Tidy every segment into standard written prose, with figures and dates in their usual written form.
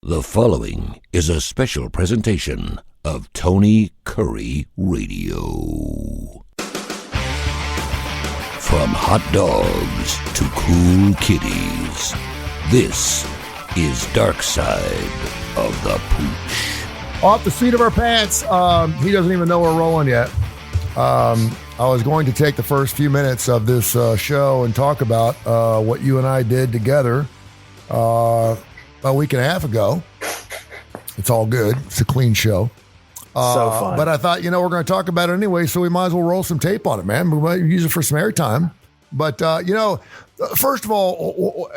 The following is a special presentation of Tony Kurre Radio. From hot dogs to cool kitties, this is Darkside of the Pooch. Off the seat of our pants. He doesn't even know we're rolling yet. I was going to take the first few minutes of this show and talk about what you and I did together a week and a half ago. It's all good. It's a clean show. So fun. But I thought, we're going to talk about it anyway, so we might as well roll some tape on it, man. We might use it for some airtime. But, first of all,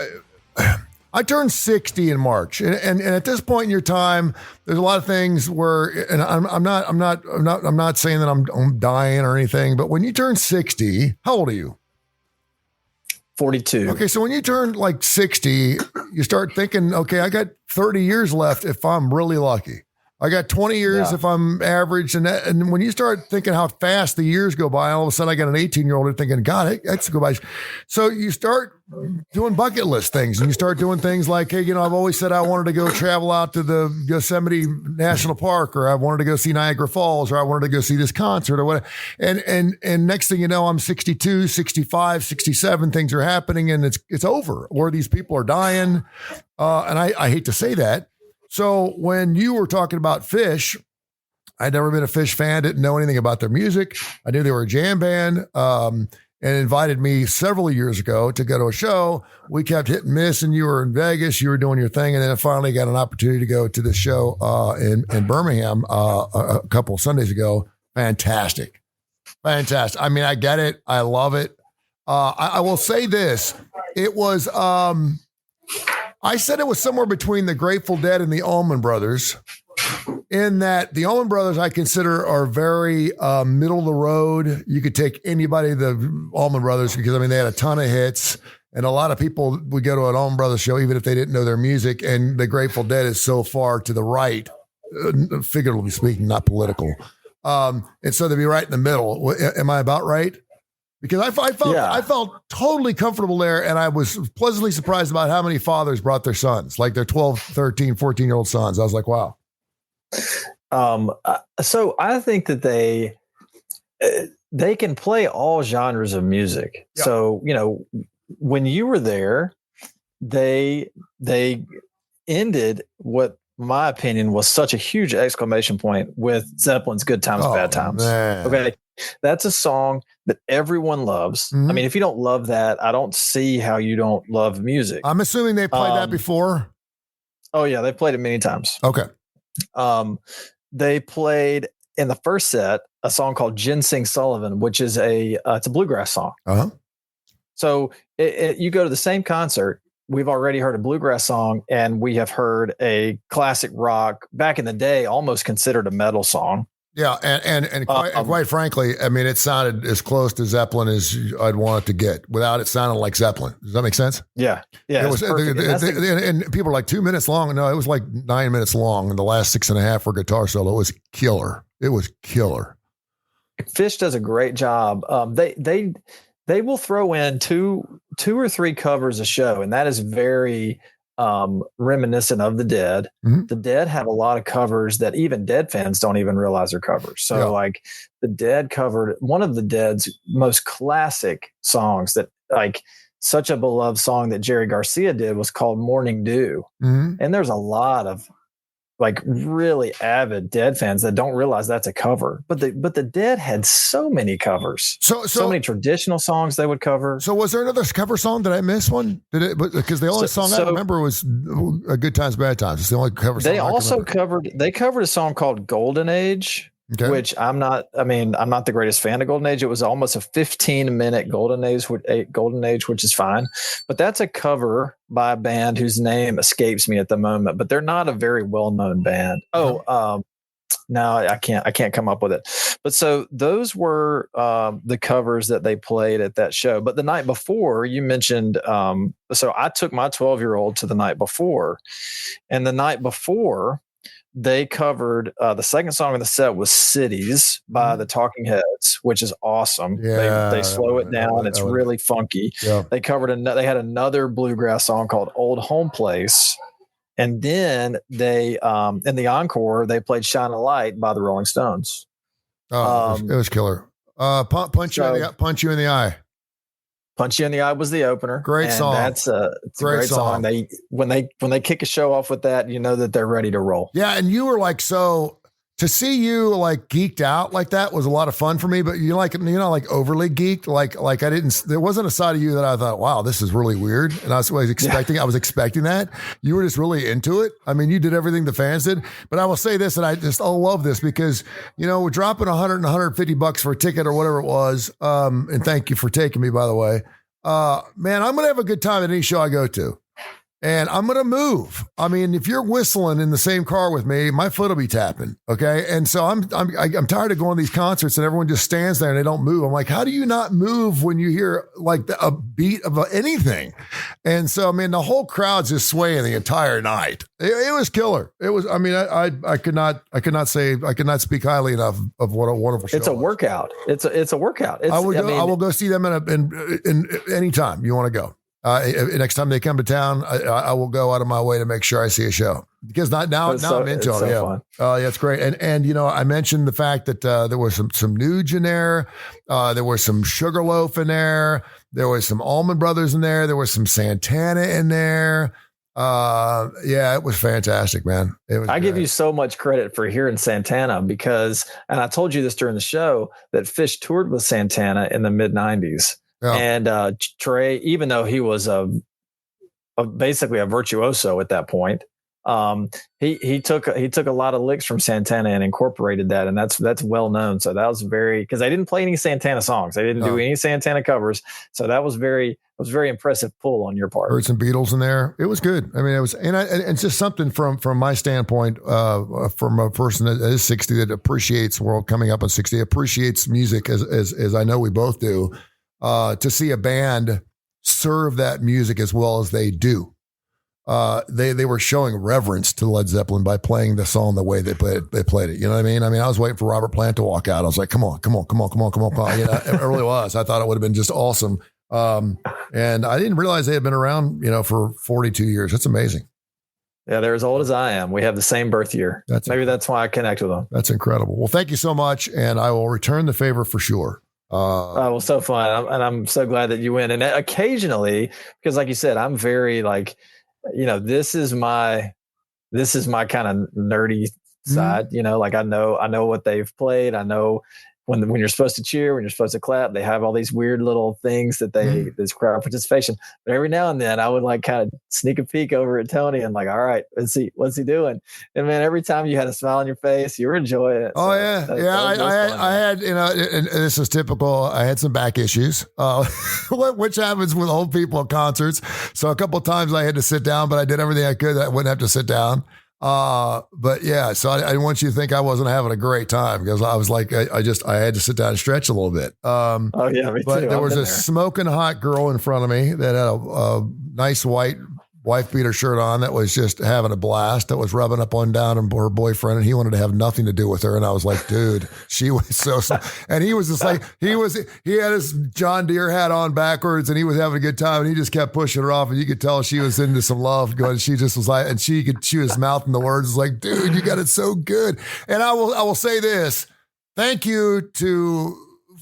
I turned 60 in March, and at this point in your time, there's a lot of things where, and I'm not saying that I'm dying or anything, but when you turn 60, how old are you? 42. Okay, so when you turn like 60, you start thinking, okay, I got 30 years left if I'm really lucky. I got 20 years if I'm average. And when you start thinking how fast the years go by, all of a sudden I got an 18-year-old thinking, God, that's go by. So you start doing bucket list things, and you start doing things like, hey, I've always said I wanted to go travel out to the Yosemite National Park, or I wanted to go see Niagara Falls, or I wanted to go see this concert or whatever. And next thing you know, I'm 62, 65, 67, things are happening and it's over, or these people are dying. And I hate to say that. So when you were talking about Phish, I'd never been a Phish fan, didn't know anything about their music. I knew they were a jam band, and invited me several years ago to go to a show. We kept hit and miss, and you were in Vegas, you were doing your thing, and then I finally got an opportunity to go to the show in Birmingham a couple of Sundays ago. Fantastic. I mean, I get it. I love it. I will say this. It was... I said it was somewhere between the Grateful Dead and the Allman Brothers, in that the Allman Brothers I consider are very middle of the road. You could take anybody, the Allman Brothers, because they had a ton of hits, and a lot of people would go to an Allman Brothers show even if they didn't know their music. And the Grateful Dead is so far to the right, figuratively speaking, not political, and so they'd be right in the middle. Am I about right? Because I felt totally comfortable there, and I was pleasantly surprised about how many fathers brought their sons, like their 12, 13, 14-year-old sons. I was like, wow. So I think that they can play all genres of music. Yep. So, when you were there, they ended what my opinion was such a huge exclamation point with Zeppelin's Good Times, Bad Times. Man. Okay. That's a song that everyone loves. Mm-hmm. I mean, if you don't love that, I don't see how you don't love music. I'm assuming they played that before. Oh yeah, they played it many times. Okay. They played in the first set a song called Ginseng Sullivan, which is it's a bluegrass song. Uh-huh. So you go to the same concert. We've already heard a bluegrass song, and we have heard a classic rock, back in the day, almost considered a metal song. Yeah, and quite frankly, I mean, it sounded as close to Zeppelin as I'd want it to get without it sounding like Zeppelin. Does that make sense? Yeah. It was, and people are like 2 minutes long. No, it was like 9 minutes long, and the last 6.5 for guitar solo. It was killer. Phish does a great job. They will throw in two or three covers a show, and that is very reminiscent of the Dead. Mm-hmm. The Dead have a lot of covers that even Dead fans don't even realize are covers. So like the Dead covered one of the Dead's most classic songs, that like such a beloved song that Jerry Garcia did, was called Morning Dew. Mm-hmm. And there's a lot of like really avid Dead fans that don't realize that's a cover. But the Dead had so many covers. So many traditional songs they would cover. So was there another cover song? Did I miss one? Because the only song I remember was a Good Times, Bad Times. It's the only cover song. They covered a song called Golden Age. Okay. Which I'm not the greatest fan of Golden Age. It was almost a 15-minute Golden Age, which is fine. But that's a cover by a band whose name escapes me at the moment, but they're not a very well-known band. No, I can't come up with it. But so those were the covers that they played at that show. But the night before, you mentioned, so I took my 12-year-old to the night before, and the night before, they covered the second song of the set was Cities by the Talking Heads, which is awesome. Yeah, they slow it down. It's really funky. Yeah. They had another bluegrass song called Old Home Place. And then they, in the encore, they played "Shine a Light" by the Rolling Stones. Oh, it was killer. Punch you in the eye. Punch You in the Eye was the opener. Great song. It's a great song. They when they kick a show off with that, you know that they're ready to roll. Yeah, and you were like, so to see you like geeked out like that was a lot of fun for me. But you're like overly geeked. Like I didn't. There wasn't a side of you that I thought, wow, this is really weird. And I was expecting. I was expecting that. You were just really into it. I mean, you did everything the fans did. But I will say this, and I love this because we're dropping $100 and $150 for a ticket or whatever it was. And thank you for taking me, by the way. Man, I'm gonna have a good time at any show I go to. And I'm going to move. I mean, if you're whistling in the same car with me, my foot will be tapping. Okay. And so I'm tired of going to these concerts and everyone just stands there and they don't move. I'm like, how do you not move when you hear like a beat of anything? And so, I mean, the whole crowd's just swaying the entire night. It was killer. It was, I mean, I could not speak highly enough of what a wonderful show. It's a workout. It's a workout. I will go see them in any time you want to go. Next time they come to town, I will go out of my way to make sure I see a show because now I'm into it. Yeah, it's great. And I mentioned the fact that there was some Nuge in there. There was some Sugarloaf in there. There was some Allman Brothers in there. There was some Santana in there. Yeah, it was fantastic, man. I give you so much credit for hearing Santana because, and I told you this during the show, that Phish toured with Santana in the mid '90s. Yeah. And Trey, even though he was basically a virtuoso at that point, he took a lot of licks from Santana and incorporated that, and that's well known. So that was because they didn't play any Santana songs, they didn't do any Santana covers. So that was very impressive pull on your part. Heard some Beatles in there. It was good. I mean, it was, and it's just something from my standpoint, from a person that is 60 that appreciates coming up on 60, appreciates music as I know we both do. To see a band serve that music as well as they do. They were showing reverence to Led Zeppelin by playing the song the way they played it. You know what I mean? I mean, I was waiting for Robert Plant to walk out. I was like, come on. You know, it really was. I thought it would have been just awesome. And I didn't realize they had been around, for 42 years. That's amazing. Yeah, they're as old as I am. We have the same birth year. Maybe that's why I connect with them. That's incredible. Well, thank you so much. And I will return the favor for sure. Well, so fun. I'm so glad that you win. And occasionally, because like you said, I'm very like, this is my kind of nerdy side, like I know what they've played. I know when you're supposed to cheer, when you're supposed to clap, they have all these weird little things that this crowd participation. But every now and then I would like kind of sneak a peek over at Tony and like, all right, what's he doing? And man, every time you had a smile on your face, you were enjoying it. Oh so I had, and this is typical. I had some back issues, which happens with old people at concerts. So a couple of times I had to sit down, but I did everything I could that I wouldn't have to sit down. But yeah, so I didn't want you to think I wasn't having a great time because I was like, I had to sit down and stretch a little bit. Oh yeah, me but too. There was a smoking hot girl in front of me that had a nice white wife beater shirt on that was just having a blast, that was rubbing up on down on her boyfriend, and he wanted to have nothing to do with her. And I was like, dude, she was so and he was just like, he had his John Deere hat on backwards and he was having a good time and he just kept pushing her off and you could tell she was into some love going. She just was like, and she was mouthing the words. It's like, dude, you got it so good. And I will say this, thank you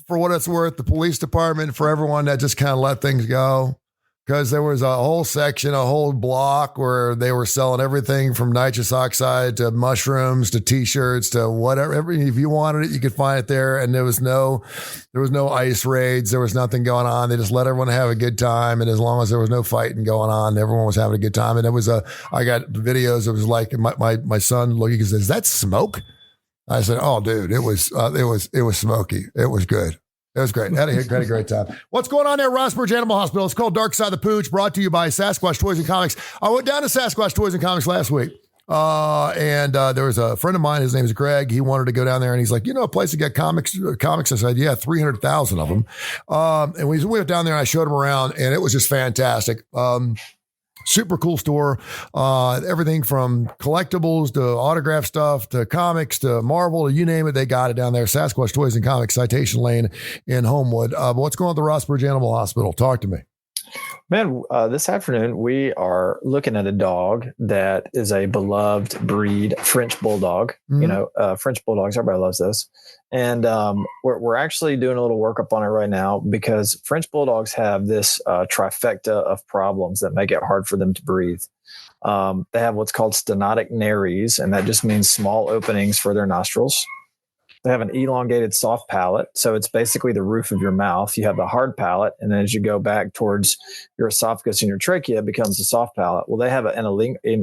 for what it's worth, the police department, for everyone that just kind of let things go. Because there was a whole section, a whole block where they were selling everything from nitrous oxide to mushrooms to T-shirts to whatever. If you wanted it, you could find it there. And there was no ice raids. There was nothing going on. They just let everyone have a good time. And as long as there was no fighting going on, everyone was having a good time. And I got videos. It was like my son looking, he says, "Is that smoke?" I said, "Oh, dude, it was smoky. It was good. It was great. Had a great time." What's going on there at Rossbridge Animal Hospital? It's called Darkside the Pooch, brought to you by Sasquatch Toys and Comics. I went down to Sasquatch Toys and Comics last week. And there was a friend of mine, his name is Greg. He wanted to go down there and he's like, a place to get comics. I said, yeah, 300,000 of them. And we went down there and I showed him around and it was just fantastic. Super cool store. Everything from collectibles to autograph stuff to comics to Marvel to you name it, they got it down there. Sasquatch Toys and Comics, Citation Lane in Homewood. What's going on at the Rossbridge Animal Hospital? Talk to me. Man, this afternoon we are looking at a dog that is a beloved breed, French Bulldog. Mm-hmm. French Bulldogs, everybody loves those. And we're actually doing a little workup on it right now because French Bulldogs have this trifecta of problems that make it hard for them to breathe. They have what's called stenotic nares, and that just means small openings for their nostrils. They have an elongated soft palate. So it's basically the roof of your mouth. You have the hard palate. And then as you go back towards your esophagus and your trachea, it becomes a soft palate. Well, they have an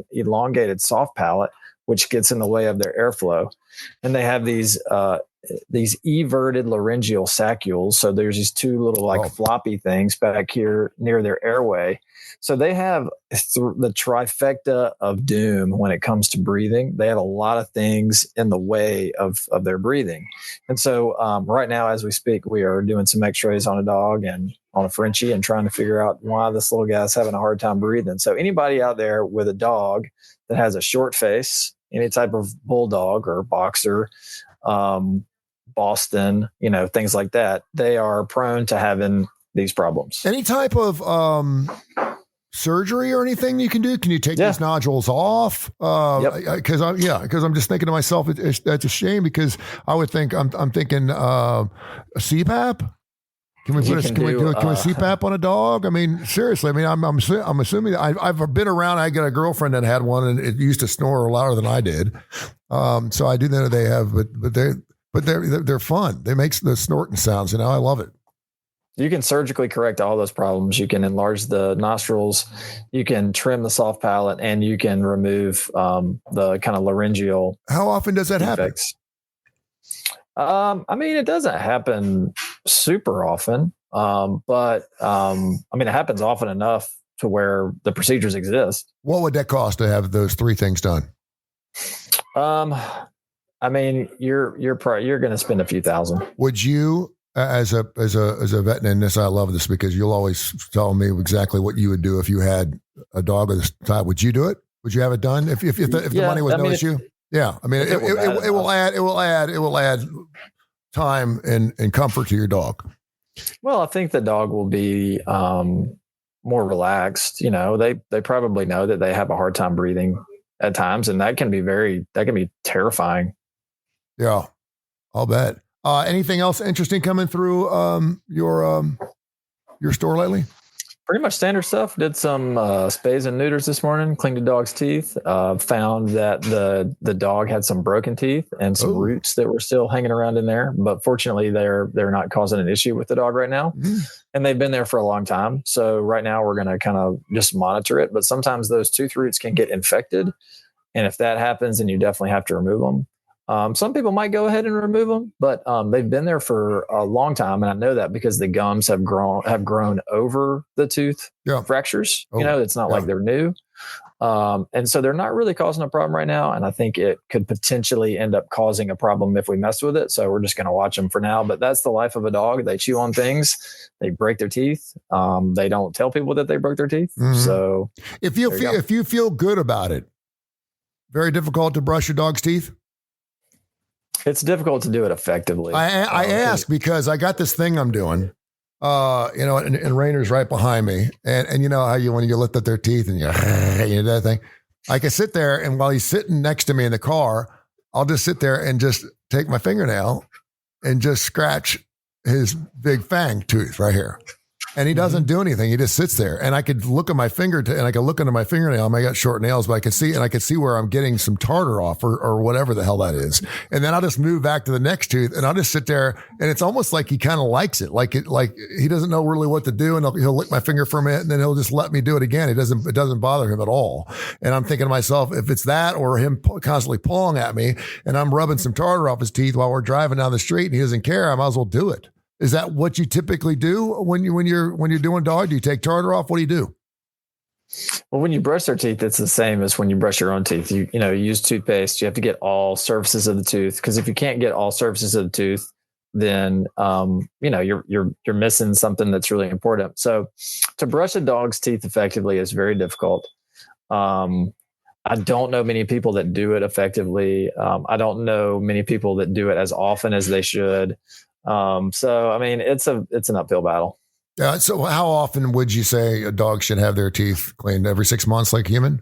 elongated soft palate, which gets in the way of their airflow. And they have these everted laryngeal saccules. So there's these two little floppy things back here near their airway. So they have the trifecta of doom when it comes to breathing. They have a lot of things in the way of their breathing. And so right now, as we speak, we are doing some x-rays on a dog and on a Frenchie and trying to figure out why this little guy's having a hard time breathing. So anybody out there with a dog that has a short face, any type of bulldog or boxer, Boston, things like that, they are prone to having these problems. Any type of surgery or anything you can do? Can you take these nodules off? Because I'm just thinking to myself, that's a shame because I would think I'm thinking a CPAP. Can we do a CPAP on a dog? I mean, seriously. I mean, I'm assuming that I've been around. I got a girlfriend that had one, and it used to snore louder than I did. So I do know they have, but they're fun. They make the snorting sounds. I love it. You can surgically correct all those problems. You can enlarge the nostrils, you can trim the soft palate, and you can remove the kind of laryngeal. How often does that happen? I mean, it doesn't happen super often, but it happens often enough to where the procedures exist. What would that cost to have those three things done? I mean, you're going to spend a few thousand. Would you? As a vet, and this, I love this because you'll always tell me exactly what you would do if you had a dog of this type. Would you do it? Would you have it done if the money was no issue? Yeah, I mean, it will add time and comfort to your dog. Well, I think the dog will be more relaxed. They probably know that they have a hard time breathing at times, and that can be terrifying. Yeah, I'll bet. Anything else interesting coming through your store lately? Pretty much standard stuff. Did some spays and neuters this morning. Cleaned the dog's teeth. Found that the dog had some broken teeth and some roots that were still hanging around in there. But fortunately, they're not causing an issue with the dog right now. Mm-hmm. And they've been there for a long time. So right now we're going to kind of just monitor it. But sometimes those tooth roots can get infected. And if that happens, then you definitely have to remove them. Some people might go ahead and remove them, but they've been there for a long time, and I know that because the gums have grown over the tooth fractures. It's not like they're new, and so they're not really causing a problem right now. And I think it could potentially end up causing a problem if we mess with it. So we're just going to watch them for now. But that's the life of a dog. They chew on things. They break their teeth. They don't tell people that they broke their teeth. Mm-hmm. So if you feel good about it, very difficult to brush your dog's teeth. It's difficult to do it effectively. I ask because I got this thing I'm doing, and Rainer's right behind me. And you know how when you lift up their teeth and you that thing, I can sit there and while he's sitting next to me in the car, I'll just sit there and just take my fingernail and just scratch his big fang tooth right here. And he doesn't do anything. He just sits there. And I could look at my finger and I could look into my fingernail. I got short nails, but I could see where I'm getting some tartar off or whatever the hell that is. And then I'll just move back to the next tooth and I'll just sit there. And it's almost like he kind of likes it. Like he doesn't know really what to do. And he'll lick my finger for a minute and then he'll just let me do it again. It doesn't bother him at all. And I'm thinking to myself, if it's that or him constantly pulling at me and I'm rubbing some tartar off his teeth while we're driving down the street and he doesn't care, I might as well do it. Is that what you typically do when you're doing dog? Do you take tartar off? What do you do? Well, when you brush their teeth, it's the same as when you brush your own teeth. You use toothpaste. You have to get all surfaces of the tooth because if you can't get all surfaces of the tooth, then you're missing something that's really important. So to brush a dog's teeth effectively is very difficult. I don't know many people that do it effectively. I don't know many people that do it as often as they should. So I mean, it's an uphill battle. So how often would you say a dog should have their teeth cleaned? Every 6 months, like human?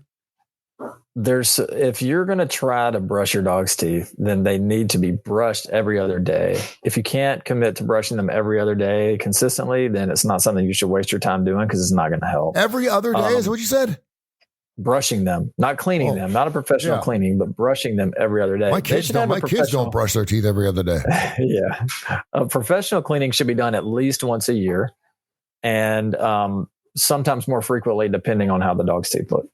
If you're going to try to brush your dog's teeth, then they need to be brushed every other day. If you can't commit to brushing them every other day consistently, then it's not something you should waste your time doing because it's not going to help. Every other day is what you said? Brushing them, not cleaning them, not a professional cleaning, but brushing them every other day. My kids don't brush their teeth every other day. Yeah. A professional cleaning should be done at least once a year and sometimes more frequently, depending on how the dog's teeth look.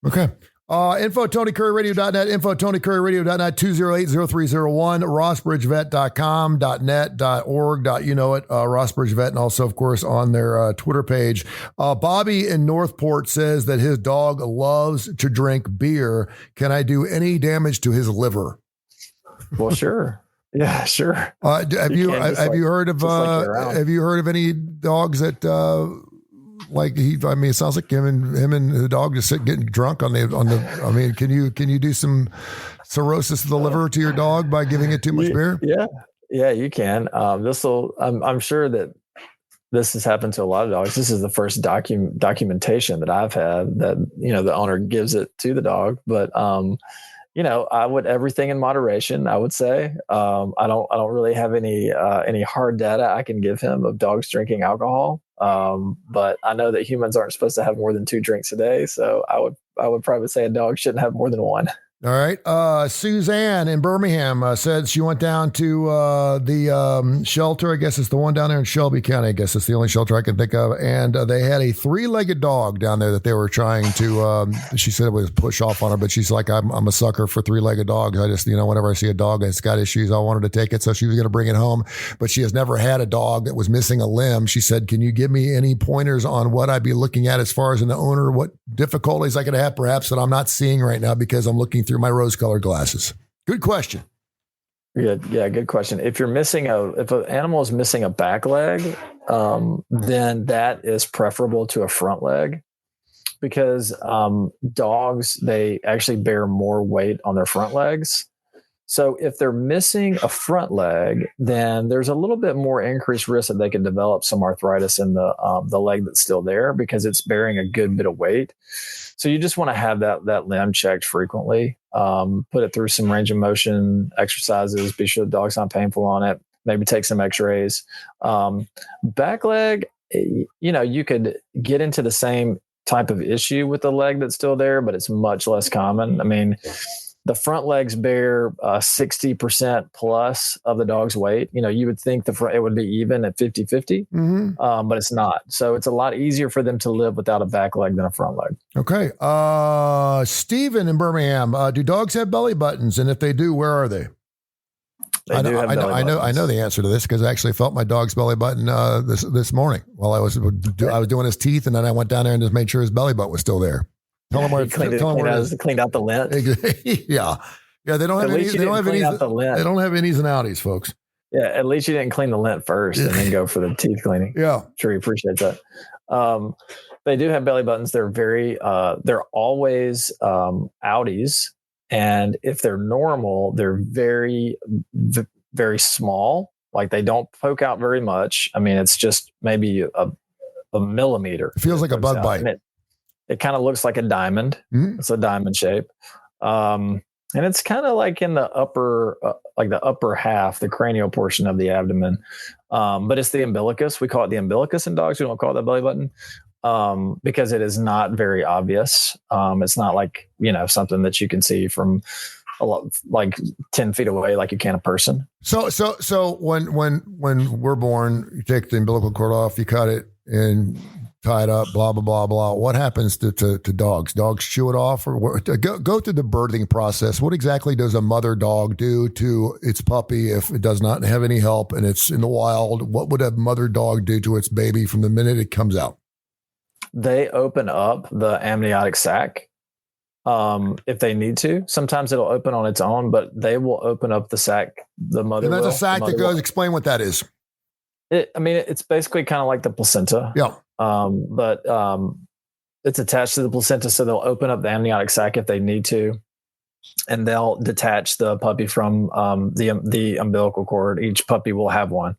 Okay. Info TonyCurryRadio.net, info TonyCurryRadio.net, 208-0301, rossbridgevet.com.net.org. You know it, Rossbridgevet, and also, of course, on their Twitter page. Bobby in Northport says that his dog loves to drink beer. Can I do any damage to his liver? Well, sure. Yeah, sure. Have you heard of any dogs that it sounds like him and the dog just getting drunk on the. I mean, can you do some cirrhosis of the liver to your dog by giving it too much beer? Yeah, you can. I'm sure that this has happened to a lot of dogs. This is the first documentation that I've had that, the owner gives it to the dog, but, I would everything in moderation, I would say. I don't really have any hard data I can give him of dogs drinking alcohol. But I know that humans aren't supposed to have more than 2 drinks a day. So I would probably say a dog shouldn't have more than 1. All right. Suzanne in Birmingham said she went down to the shelter. I guess it's the one down there in Shelby County. I guess it's the only shelter I can think of. And they had a 3-legged dog down there that they were trying to, she said it was push off on her, but she's like, I'm a sucker for 3-legged dogs. I just, whenever I see a dog that's got issues, I wanted to take it. So she was going to bring it home, but she has never had a dog that was missing a limb. She said, can you give me any pointers on what I'd be looking at as far as an owner, what difficulties I could have perhaps that I'm not seeing right now because I'm looking through my rose-colored glasses? Good question. Yeah, good question. If an animal is missing a back leg, then that is preferable to a front leg because dogs, they actually bear more weight on their front legs. So if they're missing a front leg, then there's a little bit more increased risk that they can develop some arthritis in the leg that's still there because it's bearing a good bit of weight. So you just want to have that limb checked frequently. Put it through some range of motion exercises. Be sure the dog's not painful on it. Maybe take some x-rays. Back leg, you could get into the same type of issue with the leg that's still there, but it's much less common. I mean, the front legs bear 60% plus of the dog's weight. You would think it would be even at 50-50, but it's not. So it's a lot easier for them to live without a back leg than a front leg. Okay. Stephen in Birmingham, do dogs have belly buttons? And if they do, where are they? I know the answer to this because I actually felt my dog's belly button this morning while I was doing his teeth, and then I went down there and just made sure his belly button was still there. Tell them where it is. Cleaned out the lint. Yeah. They don't have any. They don't have any. They don't have innies and outies, folks. Yeah, at least you didn't clean the lint first and then go for the teeth cleaning. Yeah, sure, you appreciate that. They do have belly buttons. They're they're always outies, and if they're normal, they're very, very small. Like they don't poke out very much. I mean, it's just maybe a millimeter. It feels like a bug bite. It kind of looks like a diamond. It's a diamond shape. And it's kind of like in the upper half, the cranial portion of the abdomen. But it's the umbilicus. We call it the umbilicus in dogs. We don't call it the belly button because it is not very obvious. It's not like, something that you can see from like 10 feet away, like you can a person. So when we're born, you take the umbilical cord off, you cut it and tie it up, blah, blah, blah, blah. What happens to dogs? Dogs chew it off or go through the birthing process. What exactly does a mother dog do to its puppy if it does not have any help and it's in the wild? What would a mother dog do to its baby from the minute it comes out? They open up the amniotic sac if they need to. Sometimes it'll open on its own, but they will open up the sac. The mother and there's will. A sac that goes. Explain what that is. It's basically kind of like the placenta. Yeah. But it's attached to the placenta, so they'll open up the amniotic sac if they need to, and they'll detach the puppy from the umbilical cord. Each puppy will have one,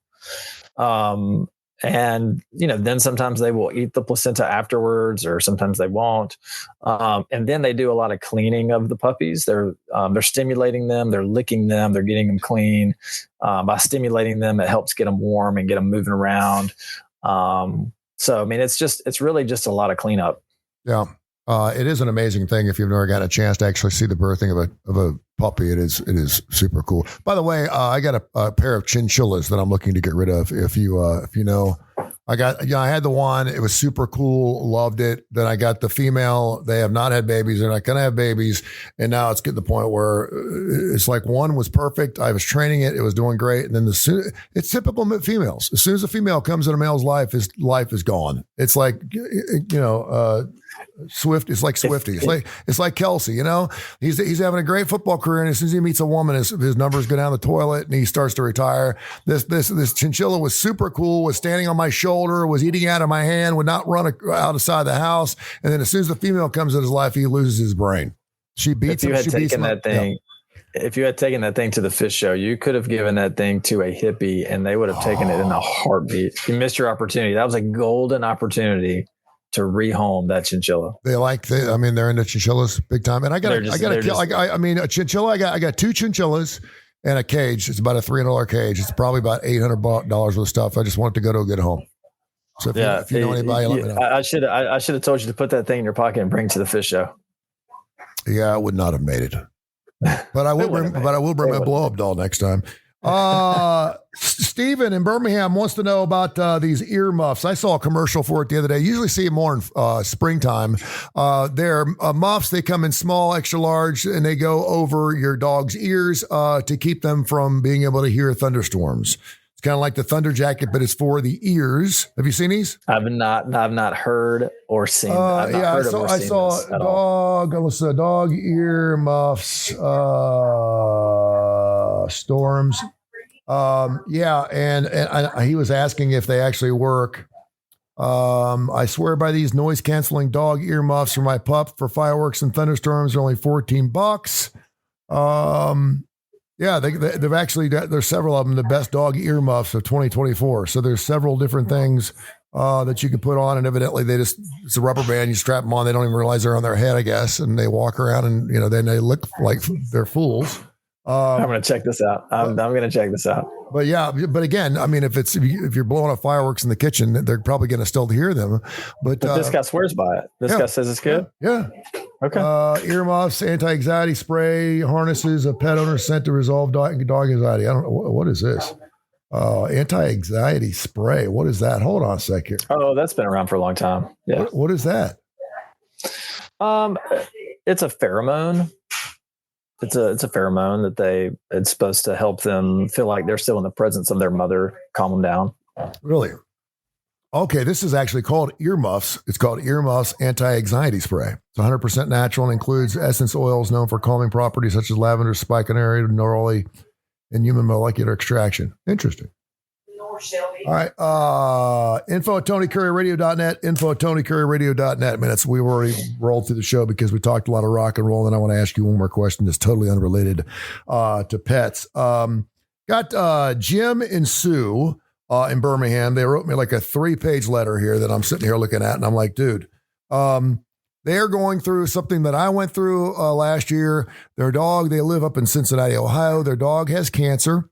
And, then sometimes they will eat the placenta afterwards, or sometimes they won't. And then they do a lot of cleaning of the puppies. They're stimulating them, they're licking them, they're getting them clean. By stimulating them, it helps get them warm and get them moving around. So, I mean, it's really just a lot of cleanup. Yeah. It is an amazing thing if you've never got a chance to actually see the birthing of a puppy. It is super cool. By the way, I got a pair of chinchillas that I'm looking to get rid of. If you know, I had the one. It was super cool. Loved it. Then I got the female. They have not had babies. They're not going to have babies. And now it's getting to the point where it's like one was perfect. I was training it. It was doing great. And then it's typical females. As soon as a female comes in a male's life, his life is gone. It's like, Swift. It's like Swifty. It's like Kelsey. He's having a great football career, and as soon as he meets a woman, his numbers go down the toilet, and he starts to retire. This chinchilla was super cool. Was standing on my shoulder. Was eating out of my hand. Would not run outside the house. And then as soon as the female comes in his life, he loses his brain. She beats him. If you had taken that thing to the Phish show, you could have given that thing to a hippie, and they would have taken it in a heartbeat. You missed your opportunity. That was a golden opportunity to rehome that chinchilla. They're into chinchillas big time. And a chinchilla. I got two chinchillas and a cage. It's about a $300 cage. It's probably about $800 worth of stuff. I just want it to go to a good home. So if you know anybody, let me know. I should have told you to put that thing in your pocket and bring it to the Phish show. Yeah, I would not have made it. But I will bring my blow up doll next time. Steven in Birmingham wants to know about these earmuffs. I saw a commercial for it the other day. Usually see it more in springtime. They're muffs. They come in small, extra large, and they go over your dog's ears to keep them from being able to hear thunderstorms. It's kind of like the thunder jacket, but it's for the ears. Have you seen these? I've not heard or seen. I saw dog ear muffs. Storms. And he was asking if they actually work. I swear by these noise canceling dog earmuffs for my pup for fireworks and thunderstorms are only $14. They've actually, there's several of them, the best dog earmuffs of 2024. So there's several different things that you can put on, and evidently it's a rubber band. You strap them on. They don't even realize they're on their head, I guess. And they walk around and, then they look like they're fools. I'm going to check this out. I'm going to check this out. But again, I mean, if you're blowing up fireworks in the kitchen, they're probably going to still hear them. But this guy swears by it. This guy says it's good. Yeah. Okay. Earmuffs, anti-anxiety spray, harnesses, a pet owner sent to resolve dog anxiety. I don't know. What is this? Anti-anxiety spray. What is that? Hold on a sec here. Oh, that's been around for a long time. Yeah. What is that? It's a pheromone. It's a pheromone that it's supposed to help them feel like they're still in the presence of their mother, calm them down. Really? Okay, this is actually called earmuffs. It's called earmuffs anti-anxiety spray. It's 100% natural and includes essence oils known for calming properties such as lavender, spikenard, neroli, and human molecular extraction. Interesting. All right. Info at TonyCurryRadio.net. Info at TonyCurryRadio.net. Man, we've already rolled through the show because we talked a lot of rock and roll. And I want to ask you one more question that's totally unrelated to pets. Got Jim and Sue in Birmingham. They wrote me like a 3-page letter here that I'm sitting here looking at. And I'm like, dude, they're going through something that I went through last year. Their dog, they live up in Cincinnati, Ohio. Their dog has cancer.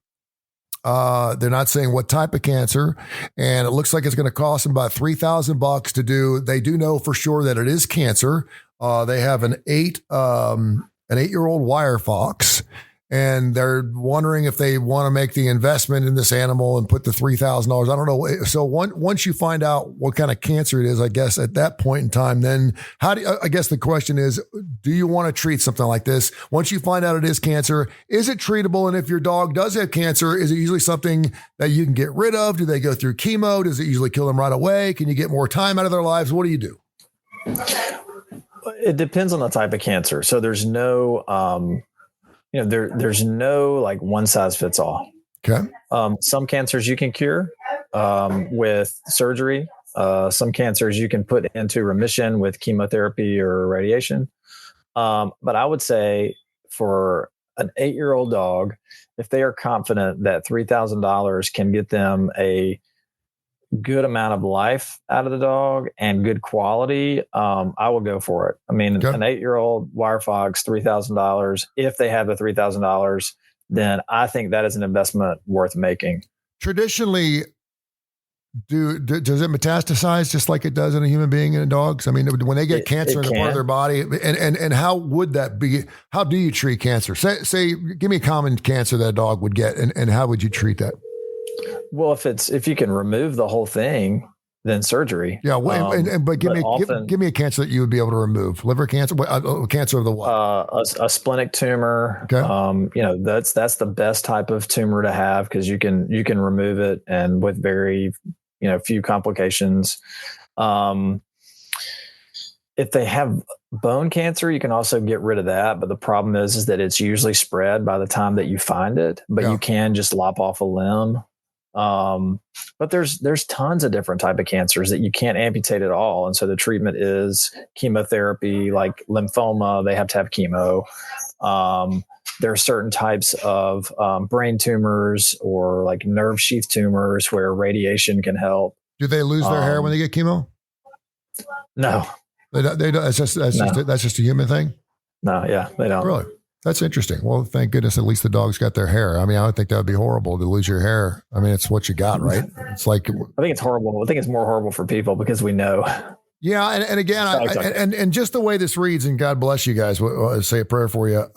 They're not saying what type of cancer, and it looks like it's going to cost them about $3,000 to do. They do know for sure that it is cancer. They have an 8-year-old wire fox, and they're wondering if they want to make the investment in this animal and put the $3,000. I don't know. So once you find out what kind of cancer it is, I guess at that point in time, then I guess the question is, do you want to treat something like this? Once you find out it is cancer, is it treatable? And if your dog does have cancer, is it usually something that you can get rid of? Do they go through chemo? Does it usually kill them right away? Can you get more time out of their lives? What do you do? It depends on the type of cancer. So there's no, there's no like one size fits all. Okay. Some cancers you can cure with surgery. Some cancers you can put into remission with chemotherapy or radiation. But I would say for an 8-year-old dog, if they are confident that $3,000 can get them a good amount of life out of the dog and good quality, I will go for it. I mean, an 8-year-old wire fox, $3,000. If they have the $3,000, then I think that is an investment worth making. Traditionally, does it metastasize just like it does in a human being and in dogs? I mean, when they get cancer in a part of their body, and how would that be? How do you treat cancer? Say, give me a common cancer that a dog would get, and how would you treat that? Well, if you can remove the whole thing, then surgery. Yeah, but give me a cancer that you would be able to remove. Liver cancer, cancer of the what? A splenic tumor. Okay. That's the best type of tumor to have because you can remove it and with very few complications. If they have bone cancer, you can also get rid of that. But the problem is that it's usually spread by the time that you find it, but you can just lop off a limb. But there's tons of different type of cancers that you can't amputate at all. And so the treatment is chemotherapy, like lymphoma, they have to have chemo. There are certain types of brain tumors or like nerve sheath tumors where radiation can help. Do they lose their hair when they get chemo? No. They don't. That's just a human thing? No, yeah, they don't. Really? That's interesting. Well, thank goodness at least the dogs got their hair. I mean, I would think that would be horrible to lose your hair. I mean, it's what you got, right? It's like, I think it's horrible. I think it's more horrible for people because we know. Yeah. And again, and just the way this reads, and God bless you guys, say a prayer for you.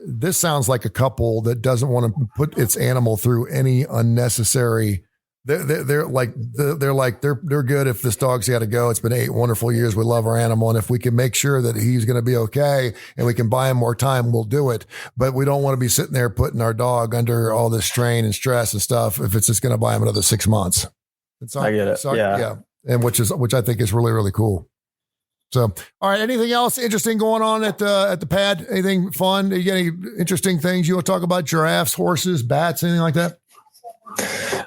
This sounds like a couple that doesn't want to put its animal through any unnecessary. They're good. If this dog's got to go, it's been 8 wonderful years. We love our animal. And if we can make sure that he's going to be okay and we can buy him more time, we'll do it. But we don't want to be sitting there putting our dog under all this strain and stress and stuff if it's just going to buy him another 6 months. I get it. Yeah. And which I think is really, really cool. So, all right. Anything else interesting going on at the pad? Anything fun? You got any interesting things you want to talk about? Giraffes, horses, bats, anything like that?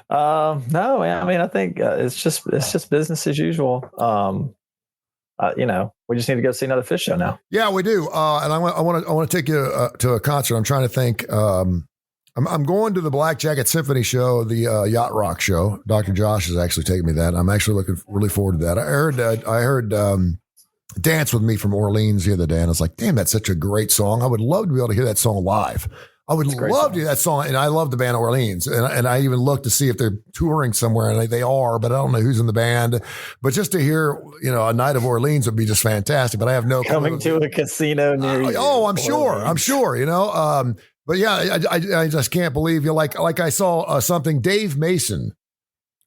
No, I mean, I think it's just business as usual. We just need to go see another Phish show now. Yeah, we do. And I want to take you to a concert. I'm trying to think. I'm going to the Black Jacket Symphony show, the Yacht Rock show. Dr. Josh is actually taking me that. I'm actually looking really forward to that. I heard Dance With Me from Orleans the other day, and I was like, damn, that's such a great song. I would love to be able to hear that song live. I would love to do that song. And I love the band Orleans. And I even looked to see if they're touring somewhere, and they are, but I don't know who's in the band. But just to hear, a night of Orleans would be just fantastic. But I have no coming to a casino near you. Oh, I'm sure. But yeah, I just can't believe like I saw something. Dave Mason.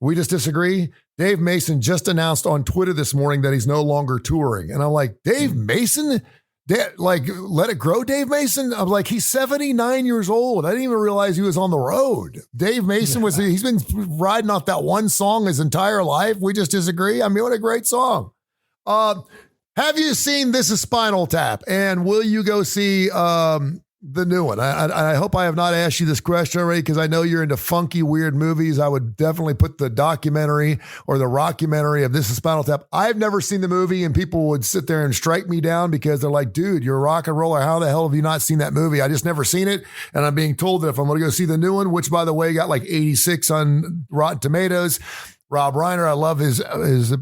We just disagree. Dave Mason just announced on Twitter this morning that he's no longer touring. And I'm like, Dave Mason? Let it grow, Dave Mason. I'm like, he's 79 years old. I didn't even realize he was on the road. Dave Mason he's been riding off that one song his entire life. We just disagree. I mean, what a great song. Have you seen This Is Spinal Tap? And will you go see the new one? I hope I have not asked you this question already because I know you're into funky, weird movies. I would definitely put the documentary or the rockumentary of This Is Spinal Tap. I've never seen the movie, and people would sit there and strike me down because they're like, dude, you're a rock and roller. How the hell have you not seen that movie? I just never seen it. And I'm being told that if I'm going to go see the new one, which by the way, got like 86 on Rotten Tomatoes, Rob Reiner, I love his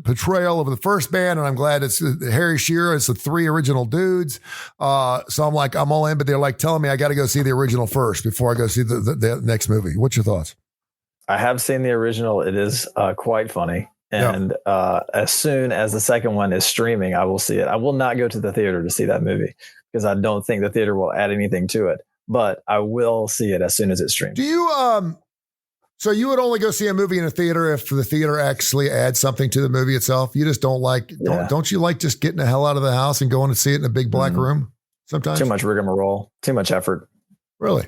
portrayal of the first band, and I'm glad it's Harry Shearer. It's the 3 original dudes. So I'm like, I'm all in, but they're like telling me I got to go see the original first before I go see the next movie. What's your thoughts? I have seen the original. It is quite funny. And as soon as the second one is streaming, I will see it. I will not go to the theater to see that movie because I don't think the theater will add anything to it, but I will see it as soon as it streams. Do you, so you would only go see a movie in a theater if the theater actually adds something to the movie itself? You just don't don't you like just getting the hell out of the house and going to see it in a big black room sometimes? Too much rigmarole, too much effort. Really?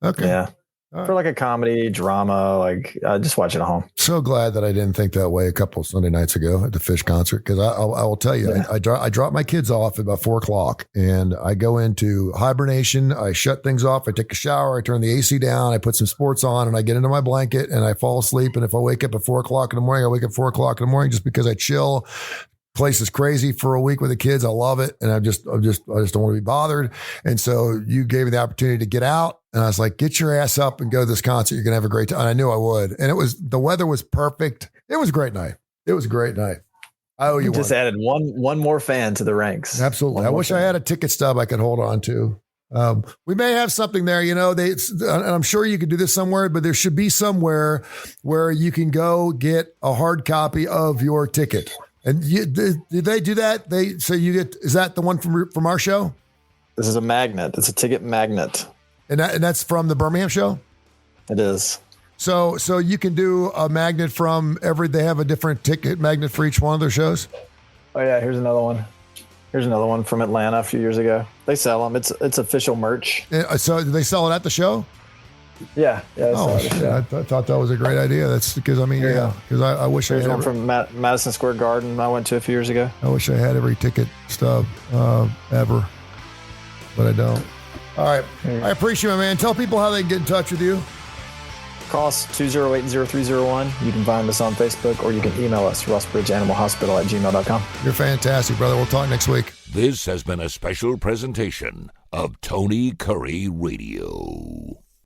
Okay. Yeah. Right. For like a comedy, drama, just watch it at home. So glad that I didn't think that way a couple of Sunday nights ago at the Phish concert. Cause I will tell you, I drop my kids off at about 4:00 and I go into hibernation. I shut things off. I take a shower. I turn the AC down. I put some sports on and I get into my blanket and I fall asleep. And if I wake up at 4:00 in the morning, I wake up 4:00 in the morning just because I chill. Place is crazy for a week with the kids. I love it. And I just don't want to be bothered. And so you gave me the opportunity to get out. And I was like, get your ass up and go to this concert. You're going to have a great time. And I knew I would. And the weather was perfect. It was a great night. It was a great night. I owe you just added one more fan to the ranks. Absolutely. I wish I had a ticket stub I could hold on to. We may have something there, and I'm sure you could do this somewhere, but there should be somewhere where you can go get a hard copy of your ticket. And did they do that? Is that the one from our show? This is a magnet. It's a ticket magnet. And that's from the Birmingham show? It is. So you can do a magnet from they have a different ticket magnet for each one of their shows? Oh yeah, here's another one. Here's another one from Atlanta a few years ago. They sell them. It's official merch. So do they sell it at the show? Yeah. Oh, shit. I thought that was a great idea. That's because, because I wish There's I had one from Madison Square Garden I went to a few years ago. I wish I had every ticket stub ever, but I don't. All right. I appreciate it, man. Tell people how they can get in touch with you. Call us 208-0301. You can find us on Facebook, or you can email us, rossbridgeanimalhospital@gmail.com. You're fantastic, brother. We'll talk next week. This has been a special presentation of Tony Kurre Radio.